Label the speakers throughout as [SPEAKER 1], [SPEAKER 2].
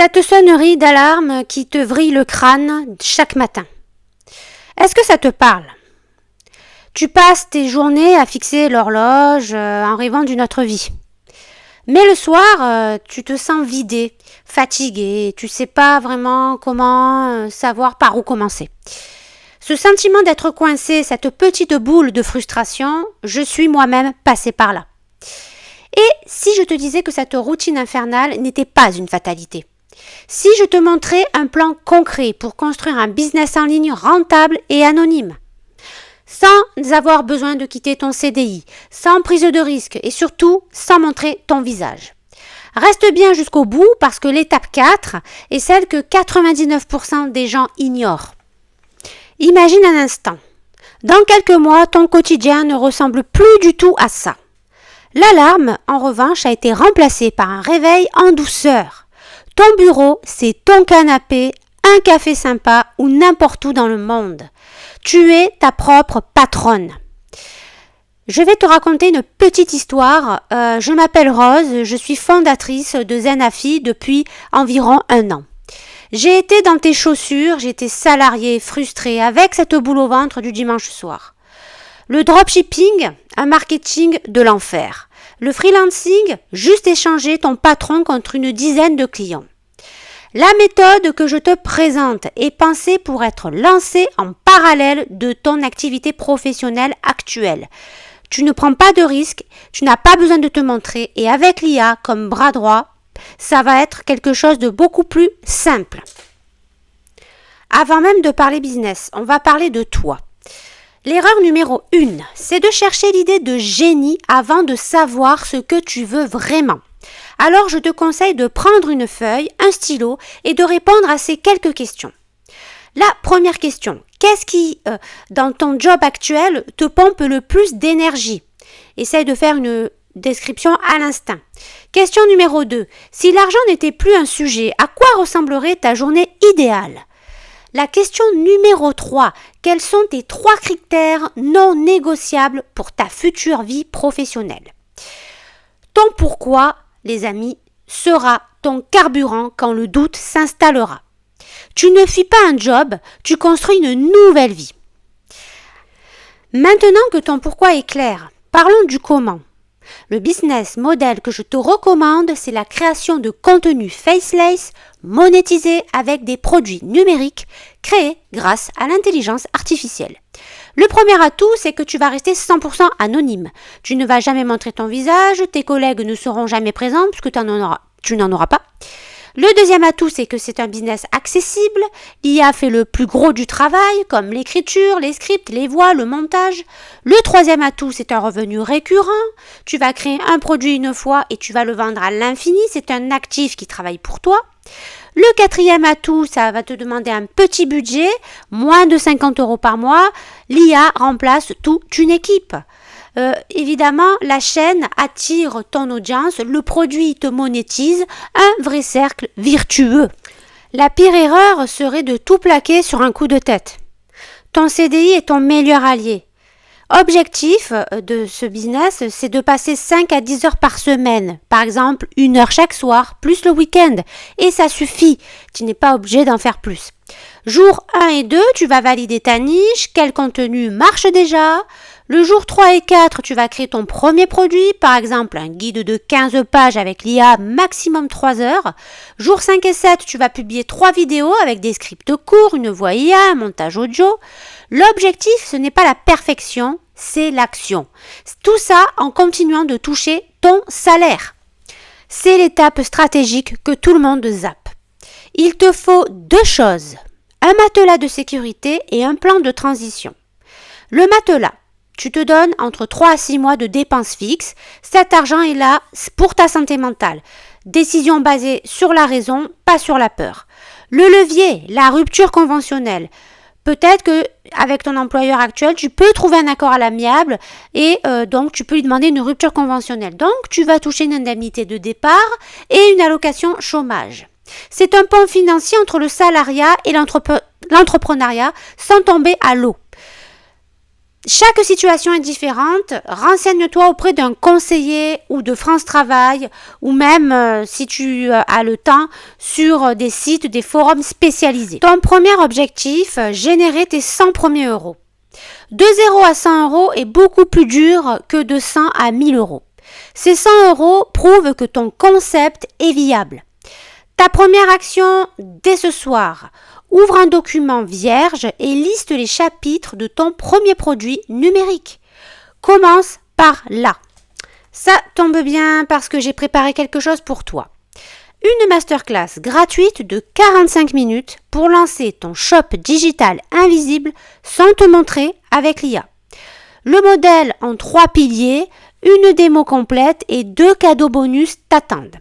[SPEAKER 1] Cette sonnerie d'alarme qui te vrille le crâne chaque matin. Est-ce que ça te parle? Tu passes tes journées à fixer l'horloge en rêvant d'une autre vie. Mais le soir, tu te sens vidé, fatigué, tu sais pas vraiment comment savoir par où commencer. Ce sentiment d'être coincé, cette petite boule de frustration, je suis moi-même passée par là. Et si je te disais que cette routine infernale n'était pas une fatalité? Si je te montrais un plan concret pour construire un business en ligne rentable et anonyme, sans avoir besoin de quitter ton CDI, sans prise de risque et surtout sans montrer ton visage. Reste bien jusqu'au bout parce que l'étape 4 est celle que 99% des gens ignorent. Imagine un instant. Dans quelques mois, ton quotidien ne ressemble plus du tout à ça. L'alarme, en revanche, a été remplacée par un réveil en douceur. Ton bureau, c'est ton canapé, un café sympa ou n'importe où dans le monde. Tu es ta propre patronne. Je vais te raconter une petite histoire. Je m'appelle Rose, je suis fondatrice de Zenafi depuis environ 1 an. J'ai été dans tes chaussures, j'étais salariée, frustrée, avec cette boule au ventre du dimanche soir. Le dropshipping, un marketing de l'enfer. Le freelancing, juste échanger ton patron contre une dizaine de clients. La méthode que je te présente est pensée pour être lancée en parallèle de ton activité professionnelle actuelle. Tu ne prends pas de risques, tu n'as pas besoin de te montrer et avec l'IA comme bras droit, ça va être quelque chose de beaucoup plus simple. Avant même de parler business, on va parler de toi. L'erreur numéro 1, c'est de chercher l'idée de génie avant de savoir ce que tu veux vraiment. Alors je te conseille de prendre une feuille, un stylo et de répondre à ces quelques questions. La première question, qu'est-ce qui, dans ton job actuel, te pompe le plus d'énergie? Essaye de faire une description à l'instinct. Question numéro 2, si l'argent n'était plus un sujet, à quoi ressemblerait ta journée idéale? La question numéro 3, quels sont tes 3 critères non négociables pour ta future vie professionnelle? Ton pourquoi, les amis, sera ton carburant quand le doute s'installera. Tu ne fuis pas un job, tu construis une nouvelle vie. Maintenant que ton pourquoi est clair, parlons du comment. Le business model que je te recommande, c'est la création de contenu faceless monétisé avec des produits numériques créés grâce à l'intelligence artificielle. Le premier atout, c'est que tu vas rester 100% anonyme. Tu ne vas jamais montrer ton visage, tes collègues ne seront jamais présents puisque tu n'en auras pas. Le deuxième atout, c'est que c'est un business accessible. L'IA fait le plus gros du travail, comme l'écriture, les scripts, les voix, le montage. Le troisième atout, c'est un revenu récurrent. Tu vas créer un produit une fois et tu vas le vendre à l'infini. C'est un actif qui travaille pour toi. Le quatrième atout, ça va te demander un petit budget, moins de 50 € par mois. L'IA remplace toute une équipe. Évidemment, la chaîne attire ton audience, le produit te monétise, un vrai cercle vertueux. La pire erreur serait de tout plaquer sur un coup de tête. Ton CDI est ton meilleur allié. Objectif de ce business, c'est de passer 5 à 10 heures par semaine. Par exemple, 1 heure chaque soir, plus le week-end. Et ça suffit. Tu n'es pas obligé d'en faire plus. Jour 1 et 2, tu vas valider ta niche, quel contenu marche déjà. Le jour 3 et 4, tu vas créer ton premier produit, par exemple un guide de 15 pages avec l'IA, maximum 3 heures. Jour 5 et 7, tu vas publier 3 vidéos avec des scripts courts, une voix IA, un montage audio. L'objectif, ce n'est pas la perfection, c'est l'action. Tout ça en continuant de toucher ton salaire. C'est l'étape stratégique que tout le monde zappe. Il te faut 2 choses, un matelas de sécurité et un plan de transition. Le matelas, tu te donnes entre 3 à 6 mois de dépenses fixes. Cet argent est là pour ta santé mentale. Décision basée sur la raison, pas sur la peur. Le levier, la rupture conventionnelle. Peut-être que avec ton employeur actuel, tu peux trouver un accord à l'amiable et donc tu peux lui demander une rupture conventionnelle. Donc, tu vas toucher une indemnité de départ et une allocation chômage. C'est un pont financier entre le salariat et l'entrepreneuriat sans tomber à l'eau. Chaque situation est différente. Renseigne-toi auprès d'un conseiller ou de France Travail ou même, si tu as le temps, sur des sites, des forums spécialisés. Ton premier objectif, générer tes 100 premiers euros. De 0 à 100 euros est beaucoup plus dur que de 100 à 1000 euros. Ces 100 euros prouvent que ton concept est viable. Ta première action dès ce soir, ouvre un document vierge et liste les chapitres de ton premier produit numérique. Commence par là. Ça tombe bien parce que j'ai préparé quelque chose pour toi. Une masterclass gratuite de 45 minutes pour lancer ton shop digital invisible sans te montrer avec l'IA. Le modèle en 3 piliers, une démo complète et 2 cadeaux bonus t'attendent.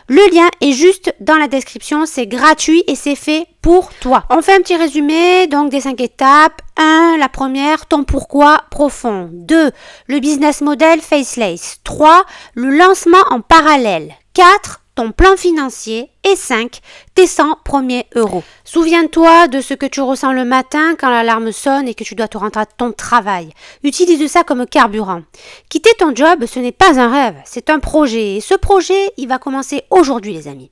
[SPEAKER 1] Le lien est juste dans la description, c'est gratuit et c'est fait pour toi. On fait un petit résumé donc des 5 étapes. 1. La première, ton pourquoi profond. 2. Le business model faceless. 3. Le lancement en parallèle. 4. Ton plan financier. Et 5. Tes 100 premiers euros. Souviens-toi de ce que tu ressens le matin quand l'alarme sonne et que tu dois te rendre à ton travail. Utilise ça comme carburant. Quitter ton job, ce n'est pas un rêve, c'est un projet. Et ce projet, il va commencer aujourd'hui, les amis.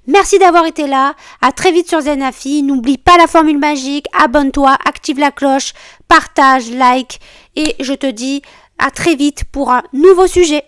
[SPEAKER 1] Merci d'avoir été là. À très vite sur Zenafi. N'oublie pas la formule magique. Abonne-toi, active la cloche, partage, like. Et je te dis à très vite pour un nouveau sujet.